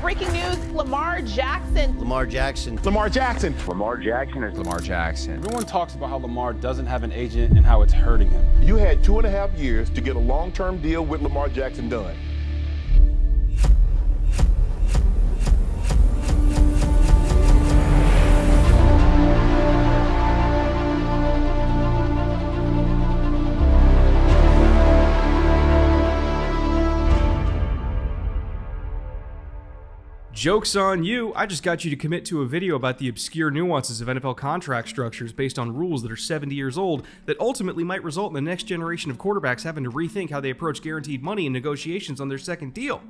breaking news, Lamar Jackson. Lamar Jackson. Lamar Jackson. Lamar Jackson is Lamar Jackson. Everyone talks about how Lamar doesn't have an agent and how it's hurting him. You had 2.5 years to get a long-term deal with Lamar Jackson done. Joke's on you, I just got you to commit to a video about the obscure nuances of NFL contract structures based on rules that are 70 years old that ultimately might result in the next generation of quarterbacks having to rethink how they approach guaranteed money in negotiations on their second deal.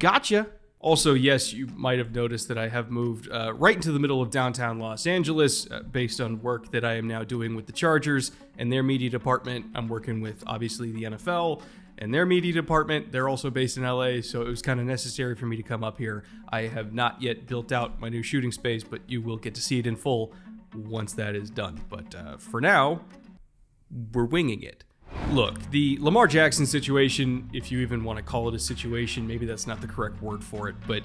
Gotcha. Also, yes, you might have noticed that I have moved right into the middle of downtown Los Angeles based on work that I am now doing with the Chargers and their media department. I'm working with, obviously, the NFL and their media department. They're also based in LA, so it was kind of necessary for me to come up here. I have not yet built out my new shooting space, but you will get to see it in full once that is done. But for now, we're winging it. Look, the Lamar Jackson situation, if you even want to call it a situation, maybe that's not the correct word for it, but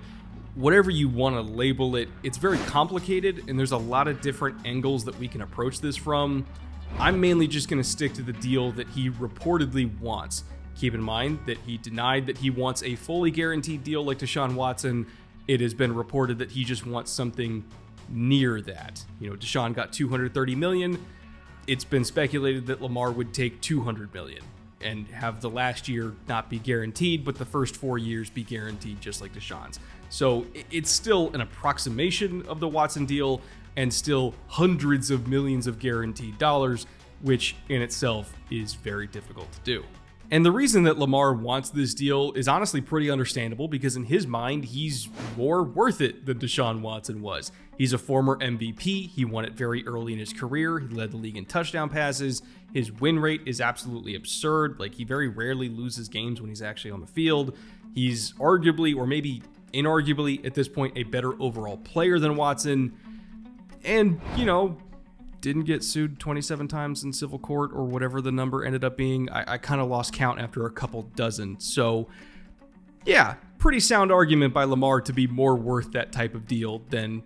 whatever you want to label it, it's very complicated, and there's a lot of different angles that we can approach this from. I'm mainly just going to stick to the deal that he reportedly wants. Keep in mind that he denied that he wants a fully guaranteed deal like Deshaun Watson. It has been reported that he just wants something near that. You know, Deshaun got $230 million. It's been speculated that Lamar would take $200 million and have the last year not be guaranteed, but the first 4 years be guaranteed just like Deshaun's. So it's still an approximation of the Watson deal and still hundreds of millions of guaranteed dollars, which in itself is very difficult to do. And the reason that Lamar wants this deal is honestly pretty understandable because in his mind, he's more worth it than Deshaun Watson was. He's a former MVP. He won it very early in his career. He led the league in touchdown passes. His win rate is absolutely absurd. Like, he very rarely loses games when he's actually on the field. He's arguably, or maybe inarguably at this point, a better overall player than Watson. And, you know, didn't get sued 27 times in civil court or whatever the number ended up being. I kind of lost count after a couple dozen. So yeah, pretty sound argument by Lamar to be more worth that type of deal than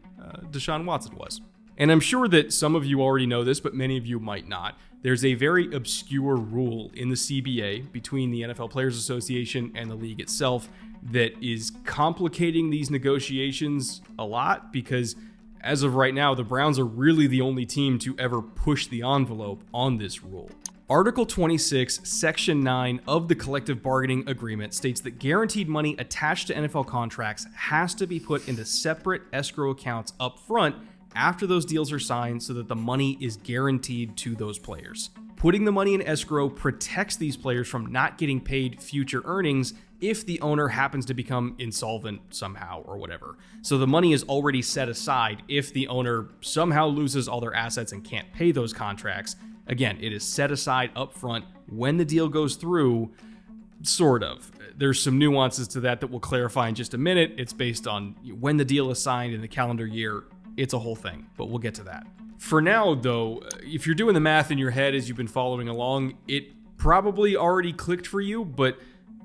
Deshaun Watson was. And I'm sure that some of you already know this, but many of you might not. There's a very obscure rule in the CBA between the NFL Players Association and the league itself that is complicating these negotiations a lot because as of right now, the Browns are really the only team to ever push the envelope on this rule. Article 26, Section 9 of the Collective Bargaining Agreement states that guaranteed money attached to NFL contracts has to be put into separate escrow accounts up front after those deals are signed so that the money is guaranteed to those players. Putting the money in escrow protects these players from not getting paid future earnings if the owner happens to become insolvent somehow or whatever. So the money is already set aside if the owner somehow loses all their assets and can't pay those contracts. Again, it is set aside up front when the deal goes through, sort of. There's some nuances to that we'll clarify in just a minute. It's based on when the deal is signed in the calendar year. It's a whole thing, but we'll get to that. For now, though, if you're doing the math in your head as you've been following along, it probably already clicked for you, but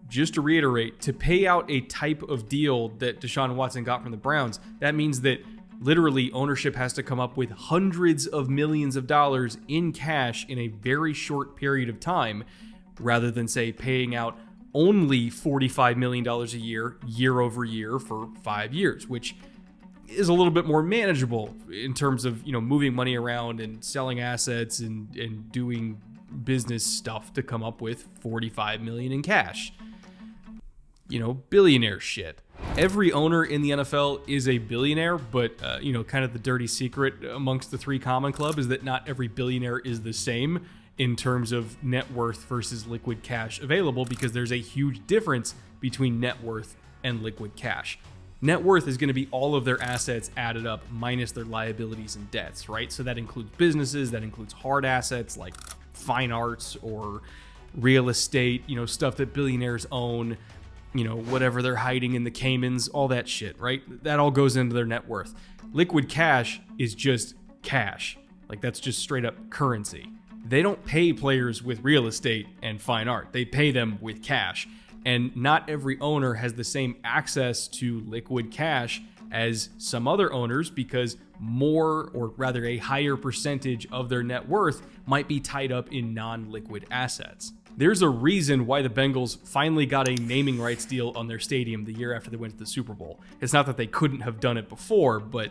just to reiterate, to pay out a type of deal that Deshaun Watson got from the Browns, that means that literally ownership has to come up with hundreds of millions of dollars in cash in a very short period of time, rather than, say, paying out only $45 million a year, year over year for 5 years, which is a little bit more manageable in terms of, you know, moving money around and selling assets and doing business stuff to come up with $45 million in cash. You know, billionaire shit. Every owner in the NFL is a billionaire, but, you know, kind of the dirty secret amongst the Three Common Club is that not every billionaire is the same in terms of net worth versus liquid cash available, because there's a huge difference between net worth and liquid cash. Net worth is going to be all of their assets added up minus their liabilities and debts, right? So that includes businesses, that includes hard assets like fine arts or real estate, you know, stuff that billionaires own, you know, whatever they're hiding in the Caymans, all that shit, right? That all goes into their net worth. Liquid cash is just cash. Like, that's just straight up currency. They don't pay players with real estate and fine art. They pay them with cash. And not every owner has the same access to liquid cash as some other owners, because more, or rather a higher percentage of their net worth might be tied up in non-liquid assets. There's a reason why the Bengals finally got a naming rights deal on their stadium the year after they went to the Super Bowl. It's not that they couldn't have done it before, but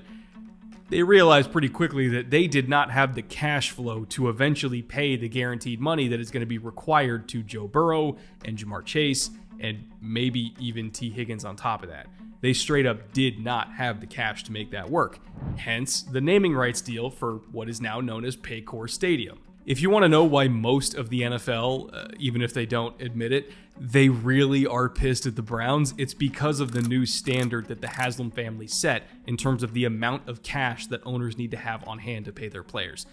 they realized pretty quickly that they did not have the cash flow to eventually pay the guaranteed money that is going to be required to Joe Burrow and Jamar Chase, and maybe even T. Higgins on top of that. They straight up did not have the cash to make that work. Hence, the naming rights deal for what is now known as Paycor Stadium. If you want to know why most of the NFL, even if they don't admit it, they really are pissed at the Browns, it's because of the new standard that the Haslam family set in terms of the amount of cash that owners need to have on hand to pay their players.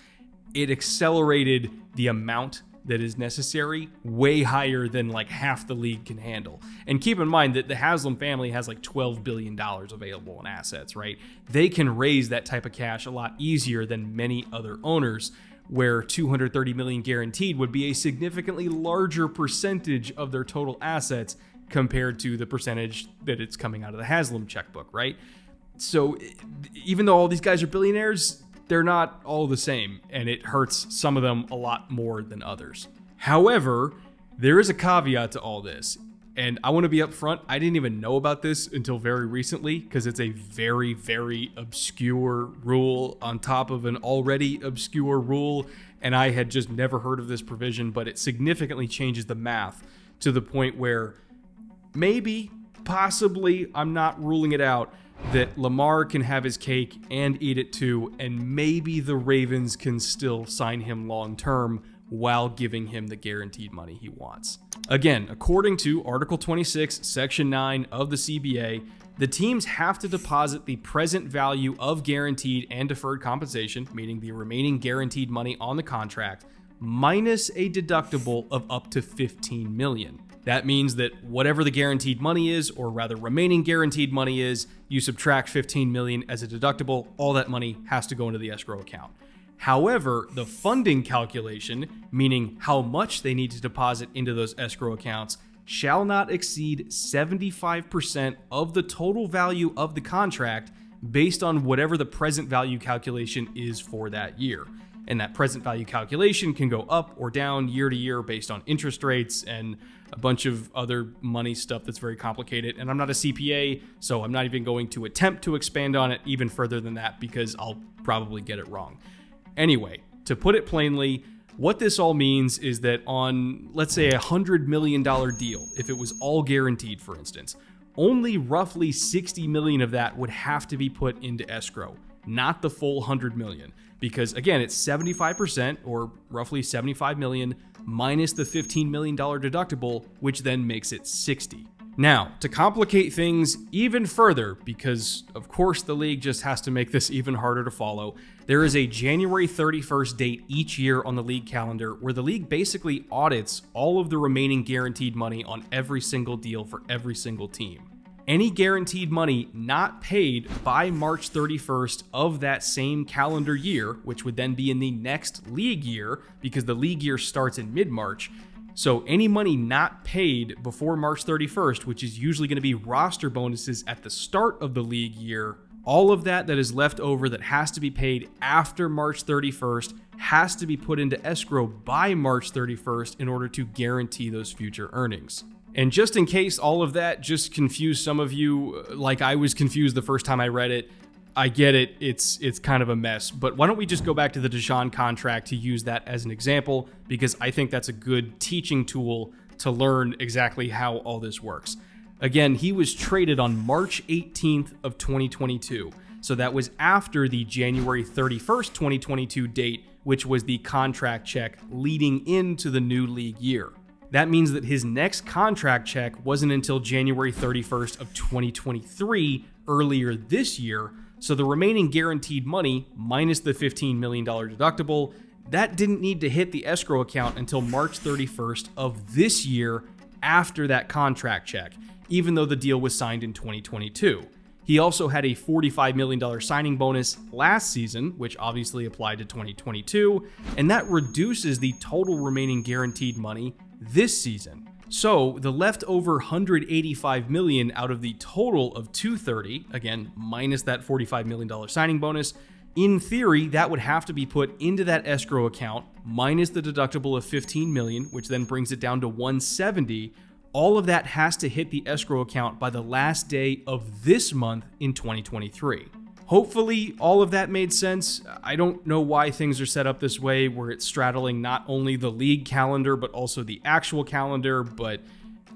It accelerated the amount that is necessary way higher than like half the league can handle. And keep in mind that the Haslam family has like $12 billion available in assets, right? They can raise that type of cash a lot easier than many other owners, where $230 million guaranteed would be a significantly larger percentage of their total assets compared to the percentage that it's coming out of the Haslam checkbook, right? So even though all these guys are billionaires, they're not all the same, and it hurts some of them a lot more than others. However, there is a caveat to all this, and I want to be upfront. I didn't even know about this until very recently, because it's a very, very obscure rule on top of an already obscure rule, and I had just never heard of this provision, but it significantly changes the math to the point where maybe, possibly, I'm not ruling it out, that Lamar can have his cake and eat it too, and maybe the Ravens can still sign him long term while giving him the guaranteed money he wants. Again, according to Article 26, Section 9 of the CBA, the teams have to deposit the present value of guaranteed and deferred compensation, meaning the remaining guaranteed money on the contract, minus a deductible of up to $15 million. That means that whatever the guaranteed money is, or rather remaining guaranteed money is, you subtract $15 million as a deductible, all that money has to go into the escrow account. However, the funding calculation, meaning how much they need to deposit into those escrow accounts, shall not exceed 75% of the total value of the contract based on whatever the present value calculation is for that year. And that present value calculation can go up or down year to year based on interest rates and a bunch of other money stuff that's very complicated. And I'm not a CPA, so I'm not even going to attempt to expand on it even further than that, because I'll probably get it wrong. Anyway, to put it plainly, what this all means is that on, let's say, a $100 million deal, if it was all guaranteed, for instance, only roughly 60 million of that would have to be put into escrow, not the full 100 million. Because again, it's 75%, or roughly 75 million, minus the $15 million deductible, which then makes it 60. Now, to complicate things even further, because of course the league just has to make this even harder to follow, there is a January 31st date each year on the league calendar where the league basically audits all of the remaining guaranteed money on every single deal for every single team. Any guaranteed money not paid by March 31st of that same calendar year, which would then be in the next league year, because the league year starts in mid-March. So any money not paid before March 31st, which is usually going to be roster bonuses at the start of the league year, all of that is left over that has to be paid after March 31st has to be put into escrow by March 31st in order to guarantee those future earnings. And just in case all of that just confused some of you, like I was confused the first time I read it, I get it, it's kind of a mess. But why don't we just go back to the Deshaun contract to use that as an example, because I think that's a good teaching tool to learn exactly how all this works. Again, he was traded on March 18th of 2022. So that was after the January 31st, 2022 date, which was the contract check leading into the new league year. That means that his next contract check wasn't until January 31st of 2023, earlier this year. So the remaining guaranteed money, minus the $15 million deductible, that didn't need to hit the escrow account until March 31st of this year after that contract check, even though the deal was signed in 2022. He also had a $45 million signing bonus last season, which obviously applied to 2022, and that reduces the total remaining guaranteed money this season. So the leftover 185 million out of the total of 230, again, minus that $45 million signing bonus, in theory, that would have to be put into that escrow account, minus the deductible of 15 million, which then brings it down to 170. All of that has to hit the escrow account by the last day of this month in 2023. Hopefully, all of that made sense. I don't know why things are set up this way, where it's straddling not only the league calendar, but also the actual calendar, but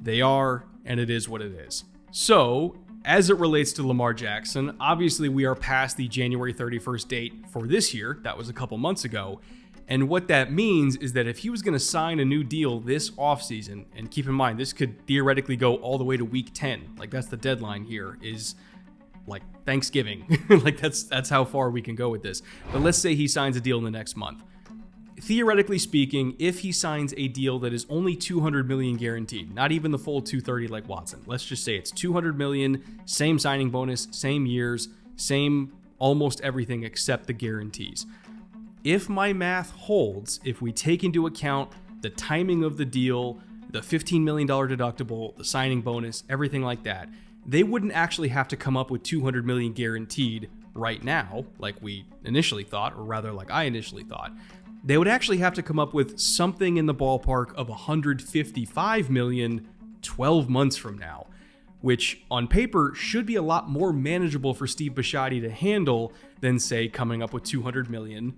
they are, and it is what it is. So, as it relates to Lamar Jackson, obviously we are past the January 31st date for this year. That was a couple months ago. And what that means is that if he was going to sign a new deal this offseason, and keep in mind, this could theoretically go all the way to week 10. Like, that's the deadline here, is like Thanksgiving. Like, that's how far we can go with this. But let's say he signs a deal in the next month. Theoretically speaking, if he signs a deal that is only 200 million guaranteed, not even the full 230 like Watson, let's just say it's 200 million, same signing bonus, same years, same almost everything except the guarantees. If my math holds, if we take into account the timing of the deal, the $15 million deductible, the signing bonus, everything like that, they wouldn't actually have to come up with 200 million guaranteed right now, like we initially thought, or rather like I initially thought. They would actually have to come up with something in the ballpark of 155 million 12 months from now, which on paper should be a lot more manageable for Steve Bisciotti to handle than, say, coming up with 200 million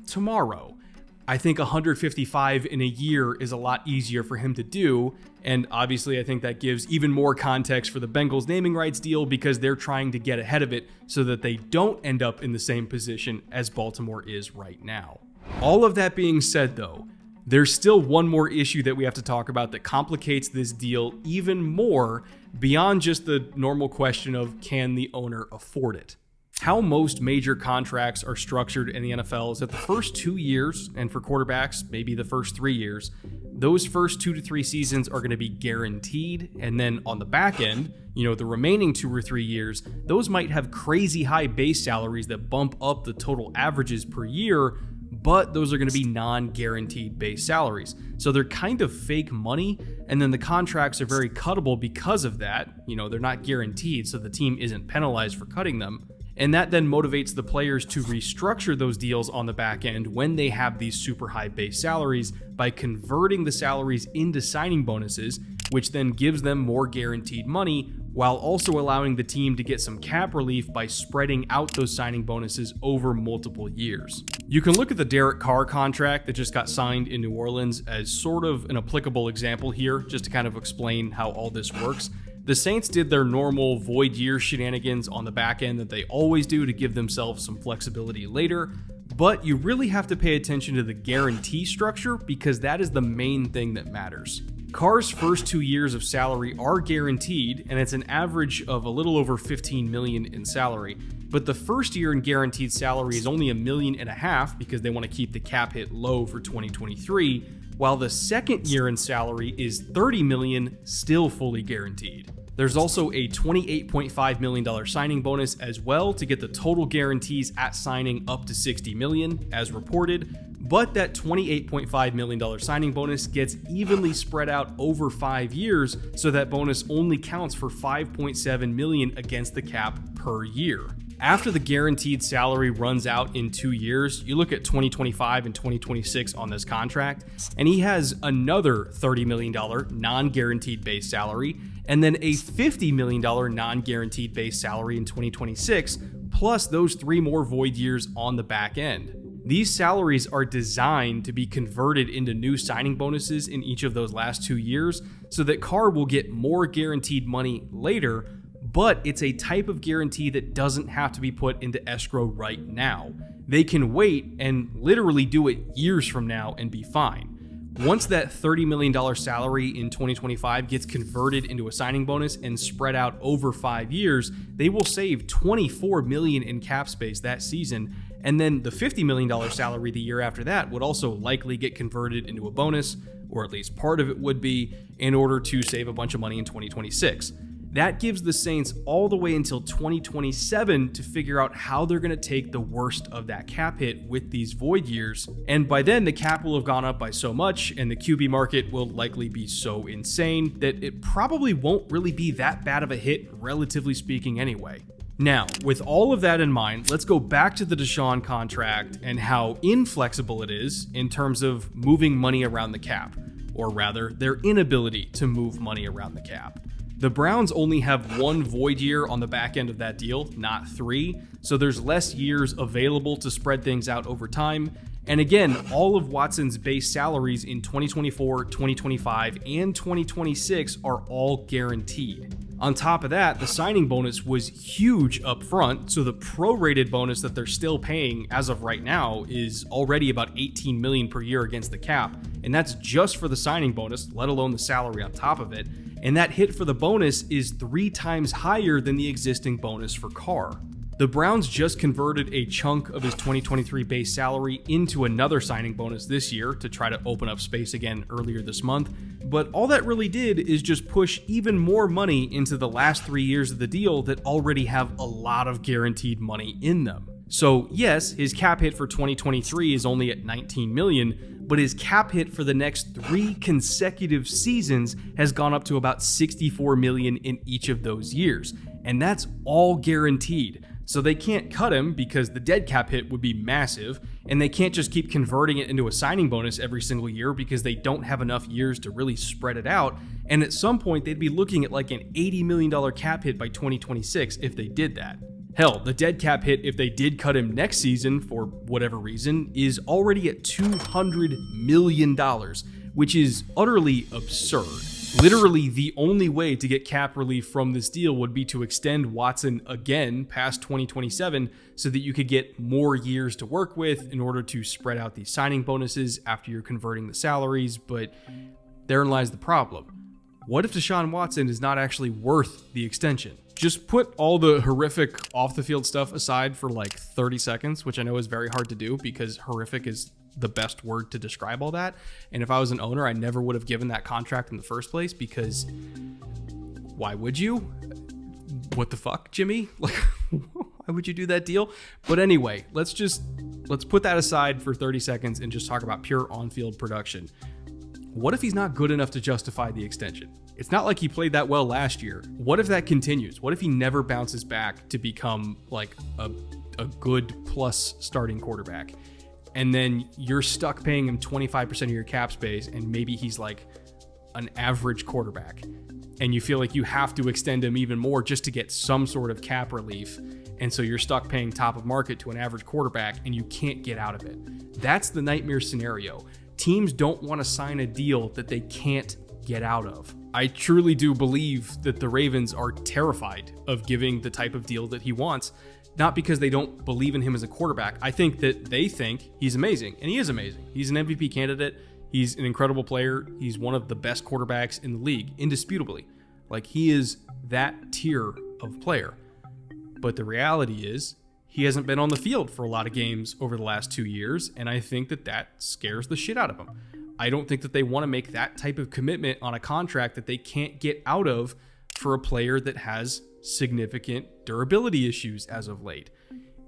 tomorrow. I think 155 in a year is a lot easier for him to do, and obviously I think that gives even more context for the Bengals naming rights deal because they're trying to get ahead of it so that they don't end up in the same position as Baltimore is right now. All of that being said, though, there's still one more issue that we have to talk about that complicates this deal even more beyond just the normal question of can the owner afford it. How most major contracts are structured in the NFL is that the first 2 years, and for quarterbacks, maybe the first 3 years, those first 2 to 3 seasons are going to be guaranteed. And then on the back end, the remaining 2 or 3 years, those might have crazy high base salaries that bump up the total averages per year, but those are going to be non-guaranteed base salaries. So they're kind of fake money, and then the contracts are very cuttable because of that. They're not guaranteed, so the team isn't penalized for cutting them. And that then motivates the players to restructure those deals on the back end when they have these super high base salaries by converting the salaries into signing bonuses, which then gives them more guaranteed money while also allowing the team to get some cap relief by spreading out those signing bonuses over multiple years. You can look at the Derek Carr contract that just got signed in New Orleans as sort of an applicable example here, just to kind of explain how all this works. The Saints did their normal void year shenanigans on the back end that they always do to give themselves some flexibility later, but you really have to pay attention to the guarantee structure because that is the main thing that matters. Carr's first 2 years of salary are guaranteed, and it's an average of a little over 15 million in salary, but the first year in guaranteed salary is only $1.5 million because they want to keep the cap hit low for 2023, while the second year in salary is 30 million, still fully guaranteed. There's also a $28.5 million signing bonus as well to get the total guarantees at signing up to 60 million as reported, but that $28.5 million signing bonus gets evenly spread out over 5 years, so that bonus only counts for 5.7 million against the cap per year. After the guaranteed salary runs out in 2 years, you look at 2025 and 2026 on this contract, and he has another $30 million non-guaranteed base salary, and then a $50 million non-guaranteed base salary in 2026, plus those 3 more void years on the back end. These salaries are designed to be converted into new signing bonuses in each of those last 2 years, so that Carr will get more guaranteed money later, but it's a type of guarantee that doesn't have to be put into escrow right now. They can wait and literally do it years from now and be fine. Once that $30 million salary in 2025 gets converted into a signing bonus and spread out over 5 years, they will save $24 million in cap space that season, and then the $50 million salary the year after that would also likely get converted into a bonus, or at least part of it would be, in order to save a bunch of money in 2026. That gives the Saints all the way until 2027 to figure out how they're going to take the worst of that cap hit with these void years. And by then, the cap will have gone up by so much, and the QB market will likely be so insane that it probably won't really be that bad of a hit, relatively speaking, anyway. Now, with all of that in mind, let's go back to the Deshaun contract and how inflexible it is in terms of moving money around the cap, or rather, their inability to move money around the cap. The Browns only have 1 void year on the back end of that deal, not 3, so there's less years available to spread things out over time. And again, all of Watson's base salaries in 2024, 2025, and 2026 are all guaranteed. On top of that, the signing bonus was huge up front, so the prorated bonus that they're still paying as of right now is already about $18 million per year against the cap, and that's just for the signing bonus, let alone the salary on top of it. And that hit for the bonus is 3 times higher than the existing bonus for Carr. The Browns just converted a chunk of his 2023 base salary into another signing bonus this year to try to open up space again earlier this month, but all that really did is just push even more money into the last 3 years of the deal that already have a lot of guaranteed money in them. So yes, his cap hit for 2023 is only at $19 million, but his cap hit for the next 3 consecutive seasons has gone up to about $64 million in each of those years, and that's all guaranteed. So they can't cut him because the dead cap hit would be massive, and they can't just keep converting it into a signing bonus every single year because they don't have enough years to really spread it out, and at some point they'd be looking at like an $80 million cap hit by 2026 if they did that. Hell, the dead cap hit, if they did cut him next season for whatever reason, is already at $200 million, which is utterly absurd. Literally, the only way to get cap relief from this deal would be to extend Watson again past 2027 so that you could get more years to work with in order to spread out these signing bonuses after you're converting the salaries, but therein lies the problem. What if Deshaun Watson is not actually worth the extension? Just put all the horrific off-the-field stuff aside for like 30 seconds, which I know is very hard to do because horrific is the best word to describe all that. And if I was an owner, I never would have given that contract in the first place because why would you? What the fuck, Jimmy? Like, why would you do that deal? But anyway, let's put that aside for 30 seconds and just talk about pure on-field production. What if he's not good enough to justify the extension? It's not like he played that well last year. What if that continues? What if he never bounces back to become like a good plus starting quarterback? And then you're stuck paying him 25% of your cap space, and maybe he's like an average quarterback. And you feel like you have to extend him even more just to get some sort of cap relief. And so you're stuck paying top of market to an average quarterback, and you can't get out of it. That's the nightmare scenario. Teams don't want to sign a deal that they can't get out of. I truly do believe that the Ravens are terrified of giving the type of deal that he wants, not because they don't believe in him as a quarterback. I think that they think he's amazing, and he is amazing. He's an MVP candidate. He's an incredible player. He's one of the best quarterbacks in the league, indisputably. Like, he is that tier of player. But the reality is, he hasn't been on the field for a lot of games over the last 2 years, and I think that that scares the shit out of him. I don't think that they want to make that type of commitment on a contract that they can't get out of for a player that has significant durability issues as of late.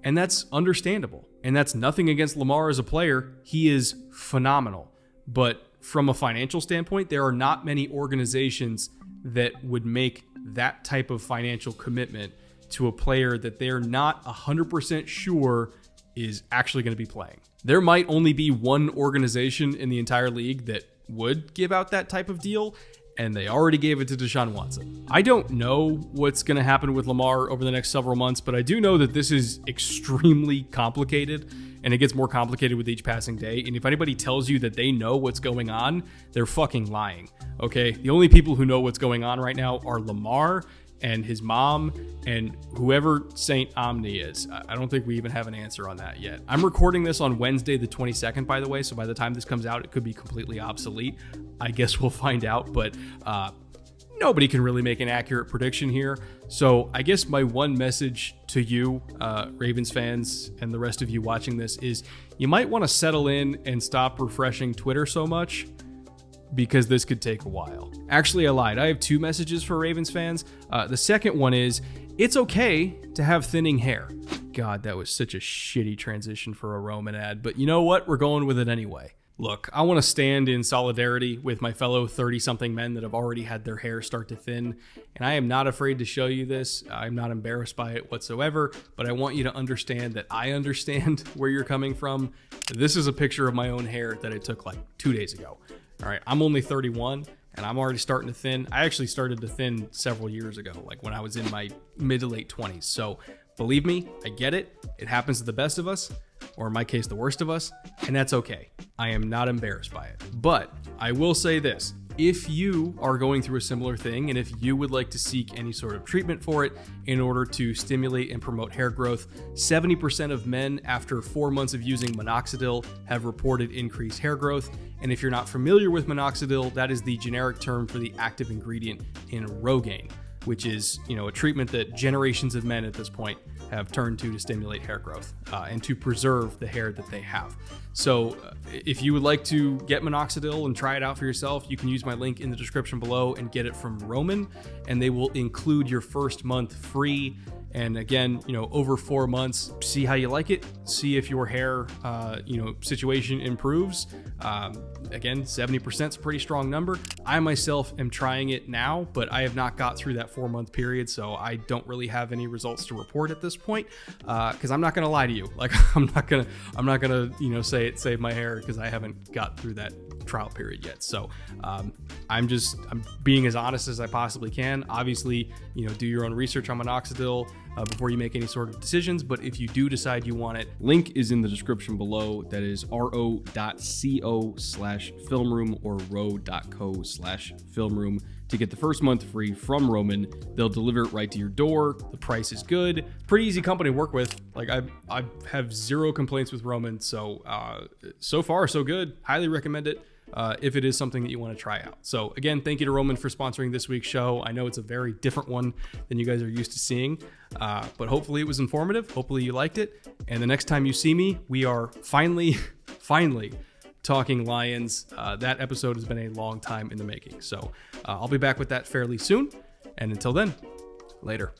And that's understandable. And that's nothing against Lamar as a player. He is phenomenal. But from a financial standpoint, there are not many organizations that would make that type of financial commitment to a player that they're not 100% sure is actually going to be playing. There might only be one organization in the entire league that would give out that type of deal, and they already gave it to Deshaun Watson. I don't know what's going to happen with Lamar over the next several months, but I do know that this is extremely complicated, and it gets more complicated with each passing day. And if anybody tells you that they know what's going on, they're fucking lying, okay? The only people who know what's going on right now are Lamar and his mom and whoever Saint Omni is. I don't think we even have an answer on that yet. I'm recording this on Wednesday the 22nd, by the way, so by the time this comes out, it could be completely obsolete. I guess we'll find out, but nobody can really make an accurate prediction here. So I guess my one message to you, Ravens fans, and the rest of you watching this is you might want to settle in and stop refreshing Twitter so much. because this could take a while. Actually, I lied. I have 2 messages for Ravens fans. The second one is, it's okay to have thinning hair. God, that was such a shitty transition for a Roman ad, but you know what? We're going with it anyway. Look, I want to stand in solidarity with my fellow 30-something men that have already had their hair start to thin, and I am not afraid to show you this. I'm not embarrassed by it whatsoever, but I want you to understand that I understand where you're coming from. This is a picture of my own hair that I took like 2 days ago. All right, I'm only 31, and I'm already starting to thin. I actually started to thin several years ago, like when I was in my mid to late 20s. So believe me, I get it. It happens to the best of us, or in my case, the worst of us, and that's okay. I am not embarrassed by it. But I will say this. If you are going through a similar thing, and if you would like to seek any sort of treatment for it in order to stimulate and promote hair growth, 70% of men after 4 months of using minoxidil have reported increased hair growth. And if you're not familiar with minoxidil, that is the generic term for the active ingredient in Rogaine, which is, a treatment that generations of men at this point have turned to stimulate hair growth and to preserve the hair that they have. So if you would like to get minoxidil and try it out for yourself, you can use my link in the description below and get it from Roman, and they will include your first month free. And again, over 4 months, see how you like it, see if your hair, situation improves. Again, 70% is a pretty strong number. I myself am trying it now, but I have not got through that 4-month period, so I don't really have any results to report at this point. Because I'm not gonna lie to you, like I'm not gonna, say it saved my hair because I haven't got through that trial period yet. So I'm being as honest as I possibly can. Obviously, do your own research on minoxidil before you make any sort of decisions. But if you do decide you want it, Link is in the description below. That is ro.co/filmroom or ro.co/filmroom to get the first month free from Roman. They'll deliver it right to your door. the price is good. Pretty easy company to work with. Like I have 0 complaints with Roman. So so far so good. Highly recommend it. If it is something that you want to try out. So again, thank you to Roman for sponsoring this week's show. I know it's a very different one than you guys are used to seeing, but hopefully it was informative. Hopefully you liked it. And the next time you see me, we are finally talking Lions. That episode has been a long time in the making. So I'll be back with that fairly soon. And until then, later.